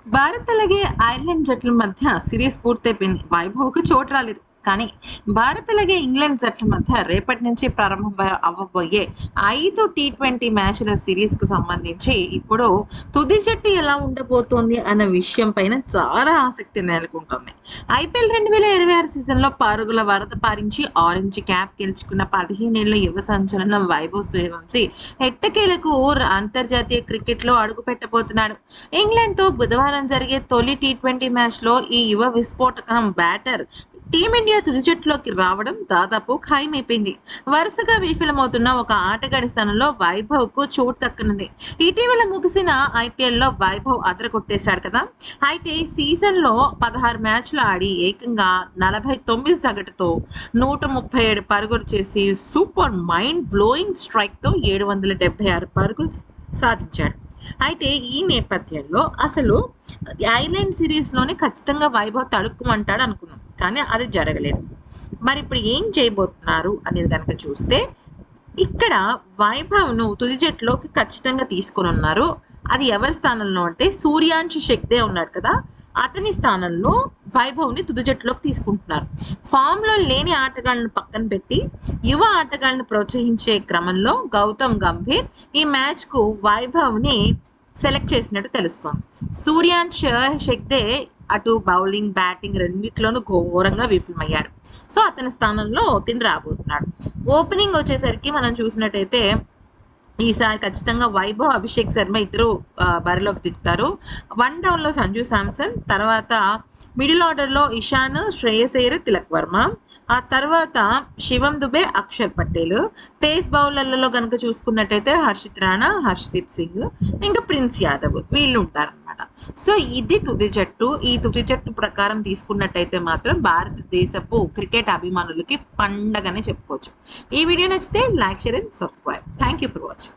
భారత్ అలాగే ఐర్లాండ్ జట్ల మధ్య సిరీస్ పూర్తయిపోయింది. వైభవ్‌కి చోటు రాలేదు. కానీ భారత్ అలాగే ఇంగ్లాండ్ జట్ల మధ్య రేపటి నుంచి ప్రారంభం అవ్వబోయే 5 టీ20 మ్యాచ్‌ల సిరీస్‌కి సంబంధించి ఇప్పుడు తుది జట్టు ఎలా ఉండబోతోంది అన్న విషయం పైన చాలా ఆసక్తి నెలకొంటోంది. ఐపీఎల్ 2026 సీజన్‌లో పరుగుల వరద పారించి ఆరెంజ్ క్యాప్ గెలుచుకున్న 15 ఏళ్ల యువ సంచలనం వైభవ్ సూర్యవంశీ ఎట్టకేలకు అంతర్జాతీయ క్రికెట్‌లో అడుగుపెట్టబోతున్నాడు. ఇంగ్లాండ్‌తో బుధవారం జరిగే తొలి టీ20 మ్యాచ్‌లో ఈ యువ విస్ఫోటకం బ్యాటర్ టీమిండియా తుది జట్టులోకి రావడం దాదాపు ఖాయమైపోయింది. వరుసగా విఫలమవుతున్న ఒక ఆటగాడి స్థానంలో వైభవ్‌కు చోటు దక్కనుంది. ఇటీవల ముగిసిన ఐపీఎల్‌లో వైభవ్ అదరగొట్టేశాడు కదా! అయితే సీజన్‌లో 16 మ్యాచ్‌లు ఆడి ఏకంగా 49 సగటుతో 137 పరుగులు చేసి సూపర్ మైండ్ బ్లోయింగ్ స్ట్రైక్‌తో 776 పరుగులు సాధించాడు. అయితే ఈ నేపథ్యంలో అసలు ఐర్లాండ్ సిరీస్‌లోనే ఖచ్చితంగా వైభవ్ తడుక్కుమంటాడు అనుకున్నాం. కానీ అది జరగలేదు. మరి ఇప్పుడు ఏం చేయబోతున్నారు అనేది గనక చూస్తే, ఇక్కడ వైభవ్‌ను తుది జట్టులోకి ఖచ్చితంగా తీసుకొనున్నారు. అది ఎవరి స్థానంలో అంటే సూర్యాంశ్ షెగ్దే ఉన్నాడు కదా! అతని స్థానంలో వైభవ్‌ని తుది జట్టులోకి తీసుకుంటున్నారు. ఫామ్‌లో లేని ఆటగాళ్లను పక్కన పెట్టి యువ ఆటగాళ్లను ప్రోత్సహించే క్రమంలో గౌతమ్ గంభీర్ ఈ మ్యాచ్‌కు వైభవ్‌ని సెలెక్ట్ చేసినట్టు తెలుస్తోంది. సూర్యాంశ్ షెగ్దే అటు బౌలింగ్, బ్యాటింగ్ రెండిట్లోనూ ఘోరంగా విఫలమయ్యాడు. సో, అతని స్థానంలో తిను రాబోతున్నాడు. ఓపెనింగ్ వచ్చేసరికి మనం చూసినట్టయితే ఈసారి ఖచ్చితంగా వైభవ్, అభిషేక్ శర్మ ఇద్దరు బరిలోకి దిగుతారు. 1 డౌన్‌లో సంజు శాంసన్, తర్వాత మిడిల్ ఆర్డర్‌లో ఇషాన్, శ్రేయస్ అయ్యర్, తిలక్ వర్మ. ఆ తర్వాత శివం దుబే, అక్షర్ పటేల్. పేస్ బౌలర్లలో గనుక చూసుకున్నట్టయితే హర్షిత్ రాణా, హర్షదీప్ సింగ్, ఇంకా ప్రిన్స్ యాదవ్ వీళ్ళు ఉంటారనమాట. సో, ఇది తుది జట్టు. ఈ తుది జట్టు ప్రకారం తీసుకున్నట్టయితే మాత్రం భారతదేశపు క్రికెట్ అభిమానులకి పండగనే చెప్పుకోవచ్చు. ఈ వీడియో నచ్చితే like, share and subscribe. Thank you for watching.